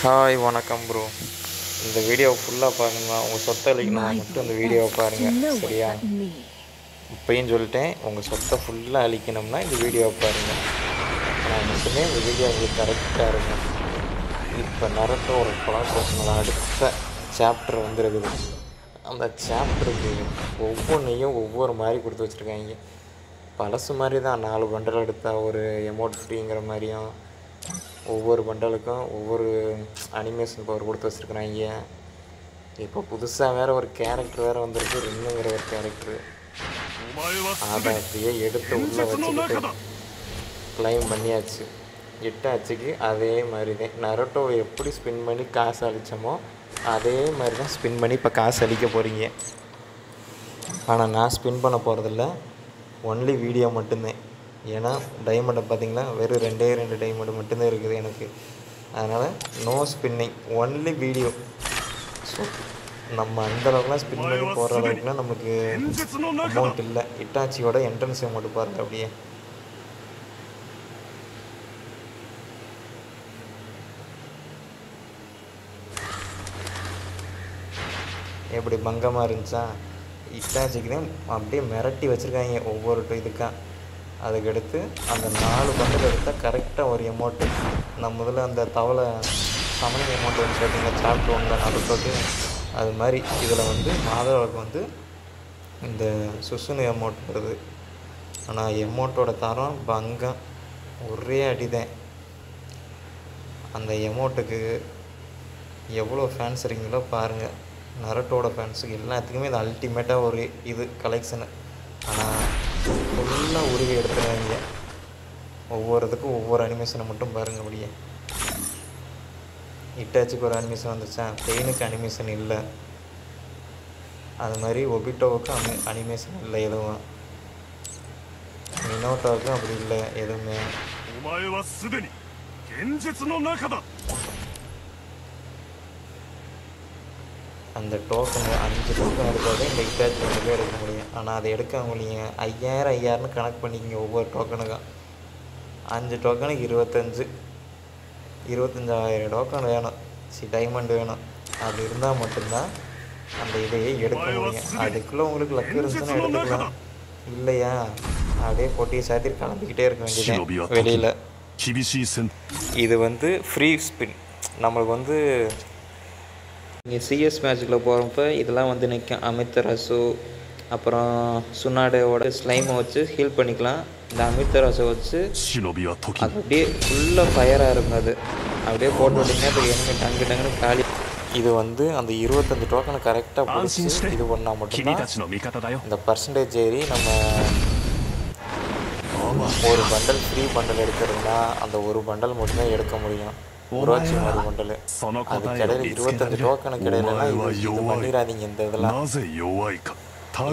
Hi வணக்கம் bro. இந்த வீடியோவை ஃபுல்லாக பாருங்க. உங்கள் சொத்தை அழிக்கணுமா மட்டும் இந்த வீடியோவை பாருங்கள், சரியா? இப்பயும் சொல்லிட்டேன், உங்கள் சொத்தை ஃபுல்லாக அழிக்கணும்னா இந்த வீடியோவை பாருங்கள். ஆனால் மட்டுமே இந்த வீடியோ உங்களுக்கு கரெக்டாக இருக்கும். இப்போ நரட்டோட கொலாபரேஷனில் அடுத்த சாப்டர் வந்துருக்குது. அந்த சாப்டருக்கு ஒவ்வொன்றையும் ஒவ்வொரு மாதிரி கொடுத்து வச்சுருக்காங்க. பழசு மாதிரி தான், 4 பண்டல் எடுத்தால் ஒரு எமௌண்ட் ஃப்ரீங்கிற மாதிரியும், ஒவ்வொரு பண்டலுக்கும் ஒவ்வொரு அனிமேஷன் பவர் கொடுத்து வச்சுருக்குறாங்க. இப்போ புதுசாக வேறு ஒரு கேரக்டர் வேறு வந்திருக்கு, ரின்னுங்கிற ஒரு கேரக்டரு. அதை அப்படியே எடுத்து உள்ளே வச்சுக்கிட்டு கிளைம் பண்ணியாச்சு. 8 ஆச்சுக்கு அதே மாதிரி தான் நரட்டோவை எப்படி ஸ்பின் பண்ணி காசு அழித்தோமோ அதே மாதிரி தான் ஸ்பின் பண்ணி இப்போ காசு அழிக்க போகிறீங்க. ஆனால் நான் ஸ்பின் பண்ண போகிறதில்ல, ஒன்லி வீடியோ மட்டும்தான். ஏன்னா டைமண்டை பார்த்திங்கன்னா வெறும் 2 டைமண்டு மட்டும்தான் இருக்குது எனக்கு. அதனால் no spinning, only video. So நம்ம அந்தளவுக்குலாம் ஸ்பின் பண்ணி போகிற அளவுக்குலாம் நமக்கு அமௌண்ட் இல்லை. இட்டாச்சியோட என்ட்ரன்ஸ் அமௌண்ட் பாருங்கள் அப்படியே. எப்படி பங்கமாக இருந்துச்சா? இட்டாச்சிக்கு தான் அப்படியே மிரட்டி வச்சுருக்காங்க ஒவ்வொரு இதுக்காக. அதுக்கடுத்து அந்த 4 பண்டல் எடுத்தால் கரெக்டாக ஒரு எமௌண்ட்டு. நான் முதல்ல அந்த தவளை சமணி எமௌண்ட் வந்து பார்த்தீங்கன்னா சாப்டர் 1 நடுத்தோட்டு அது மாதிரி. இதில் வந்து மாதவளுக்கு வந்து இந்த சுசுனு எமௌண்ட் வருது. ஆனால் எமௌண்ட்டோட தரம் பங்கம், ஒரே அடிதான். அந்த எமௌண்ட்டுக்கு எவ்வளோ ஃபேன்ஸ் இருக்கீங்களோ பாருங்கள். நரட்டோட ஃபேன்ஸுக்கு எல்லாத்துக்குமே இது அல்டிமேட்டாக ஒரு இது கலெக்ஷனு. ஆனால் ஃபுல்லாக உருவி எடுத்துருவாங்க. ஒவ்வொருத்துக்கும் ஒவ்வொரு அனிமேஷனை மட்டும் பாருங்கள் அப்படியே. இட்டாச்சிக்கு ஒரு அனிமேஷன் வந்துச்சா, பெயினுக்கு அனிமேஷன் இல்லை. அது மாதிரி ஒபிட்டோவுக்கு அனிமேஷன் இல்லை எதுவும். மினோட்டோவுக்கும் அப்படி இல்லை எதுவுமே. அந்த டோக்கன் 5 டோக்கன் எடுத்தால் இந்த இட்டாச்சி கொண்டு எடுக்க முடியும். ஆனால் அதை எடுக்க முடியுங்க 5000 கணக்கு பண்ணிக்கிங்க. ஒவ்வொரு டோக்கனுக்கும் 5 டோக்கனுக்கு 25,000 டோக்கன் வேணும். டைமண்ட் வேணும். அது இருந்தால் மட்டும்தான் அந்த இதையே எடுக்க முடியும். அதுக்குள்ளே உங்களுக்கு லக்கு இருந்துச்சுன்னா எடுத்துக்கலாம். இல்லையா அப்படியே பொட்டியை சாத்தி கிளம்பிக்கிட்டே இருக்க வேண்டியது வெளியில். இது வந்து ஃப்ரீ ஸ்பின். நம்மளுக்கு வந்து இங்கே சிஎஸ் மேட்ச்சுக்குள்ளே போகிறப்ப இதெல்லாம் வந்து நிற்கும். அமித்தராசு அப்புறம் சுனாடோட ஸ்லைமை வச்சு ஹீல் பண்ணிக்கலாம். இந்த அமித்தராசை வச்சு அது அப்படியே ஃபுல்லாக ஃபயராக இருக்கும். அது அப்படியே போட்டு விட்டிங்கன்னா இப்போ எங்கே டங்குன்னு காலி. இது வந்து அந்த 25 டோக்கனை கரெக்டாக பிடிச்சி இது பண்ணால் மட்டும்தான் இந்த பர்சன்டேஜ் ஏறி நம்ம ஒரு பண்டல் ஃப்ரீ பண்டல் எடுக்கிறதுனா அந்த ஒரு பண்டல் மட்டும்தான் எடுக்க முடியும். உருவாச்சி மாதிரி பண்டல். அதுக்கு இடையில 25 டோக்கனுக்கு இடையிலனா இது பண்ணிடாதீங்க. இந்த இதெல்லாம்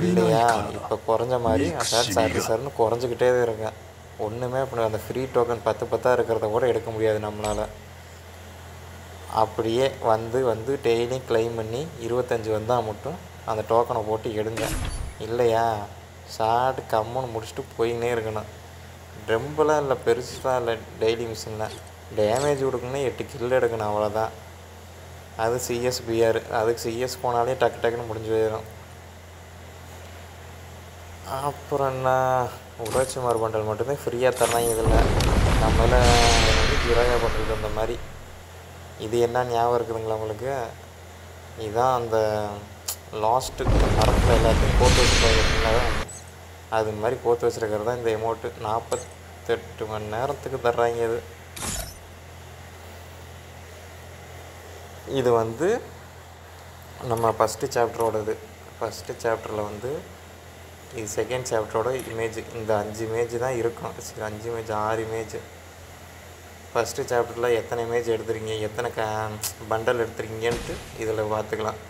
இல்லையா இப்போ குறைஞ்ச மாதிரி சார்னு குறைஞ்சிக்கிட்டே தான் இருக்கேன். ஒன்றுமே அப்படி அந்த ஃப்ரீ டோக்கன் 10 இருக்கிறத கூட எடுக்க முடியாது நம்மளால். அப்படியே வந்து டெய்லியும் கிளைம் பண்ணி 25 வந்தால் மட்டும் அந்த டோக்கனை போட்டு எடுங்க. இல்லையா ஷார்ட் கம்முன்னு முடிச்சுட்டு போயின்னே இருக்கணும். ரொம்பலாம் இல்லை, பெருசாக இல்லை. டெய்லி மிஷினில் டேமேஜ் கொடுக்கணும்னா 8 கில் எடுக்கணும், அவ்வளோதான். அது சிஎஸ் பிஆர். அதுக்கு சிஎஸ் போனாலே டக்குன்னு முடிஞ்சு போயிடும். அப்புறம் என்ன, உடச்சி மாறு பண்டல் மட்டும்தான் ஃப்ரீயாக தரலாம். இதில் நம்மள வந்து ஜிராயா பண்டல் அந்த மாதிரி. இது என்ன ஞாபகம் இருக்குதுங்களா உங்களுக்கு? இதுதான் அந்த லாஸ்ட்டு மரத்தில் எல்லாத்தையும் கோத்து வச்சுருக்காங்க. அது மாதிரி கோத்து வச்சுருக்கிறது தான் இந்த எமௌண்ட்டு. 48 மணி நேரத்துக்கு தர்றாங்க. இது வந்து நம்ம ஃபஸ்ட்டு சாப்டரோடது. ஃபஸ்ட்டு சாப்டரில் வந்து இது செகண்ட் சாப்டரோட இமேஜ். இந்த 5 இமேஜ் தான் இருக்கும். சரி 5 இமேஜ் 6 இமேஜ். ஃபஸ்ட்டு சாப்டரில் எத்தனை இமேஜ் எடுத்துருக்கீங்க, எத்தனை பண்டல் எடுத்துருக்கீங்கன்ட்டு இதில் பார்த்துக்கலாம்.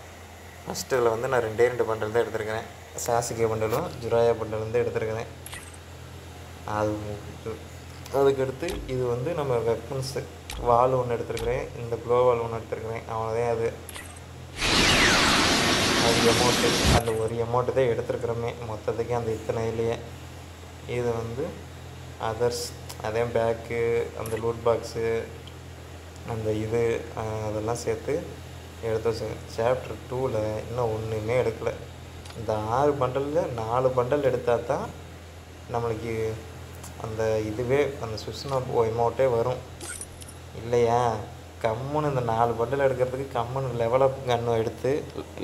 ஃபஸ்ட்டு இதில் வந்து நான் 2 பண்டல் தான் எடுத்துருக்கிறேன். சாசிகே பண்டலும் ஜுராயா பண்டலும் தான் எடுத்துருக்கிறேன். அதுக்கடுத்து இது வந்து நம்ம வெப்பன்ஸு வால் ஒன்று எடுத்துருக்கிறேன். இந்த க்ளோ வால் ஒன்று எடுத்துருக்கிறேன். அவ்வளோதான். அது எமௌண்ட்டு அந்த ஒரு எமௌண்ட்டு தான் எடுத்துருக்குறோமே மொத்தத்துக்கு அந்த இத்தனையிலேயே. இது வந்து அதர்ஸ் அதே பேக்கு, அந்த லூட் பாக்ஸு, அந்த இது அதெல்லாம் சேர்த்து எடுத்து வச்சுங்க. சாப்டர் 2ல் இன்னும் ஒன்றுமே எடுக்கலை. இந்த 6 பண்டலில் 4 பண்டல் எடுத்தால் தான் நம்மளுக்கு அந்த இதுவே அந்த சுவிட்ச்னப் எமௌண்ட்டே வரும். இல்லையா கம்முன்னு இந்த 4 பண்டல் எடுக்கிறதுக்கு கம்முன்னு லெவலப் கன்று எடுத்து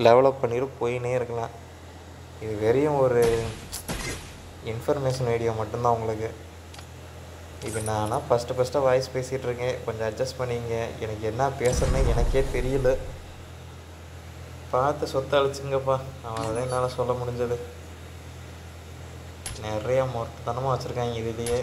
லெவலப் பண்ணிட்டு போயினே இருக்கலாம். இது வெறும் ஒரு இன்ஃபர்மேஷன் வீடியோ மட்டும்தான் உங்களுக்கு. இது நானாக ஃபஸ்ட்டாக வாய்ஸ் பேசிகிட்டு இருக்கேன், கொஞ்சம் அட்ஜஸ்ட் பண்ணிங்க. எனக்கு என்ன பேசுறதுன்னு எனக்கே தெரியல. பார்த்து சொத்தை அழிச்சுங்கப்பா, அவ்வளோதான் என்னால் சொல்ல முடிஞ்சது. நிறையா மொத்தத்தனமாக வச்சுருக்காங்க இதுலேயே.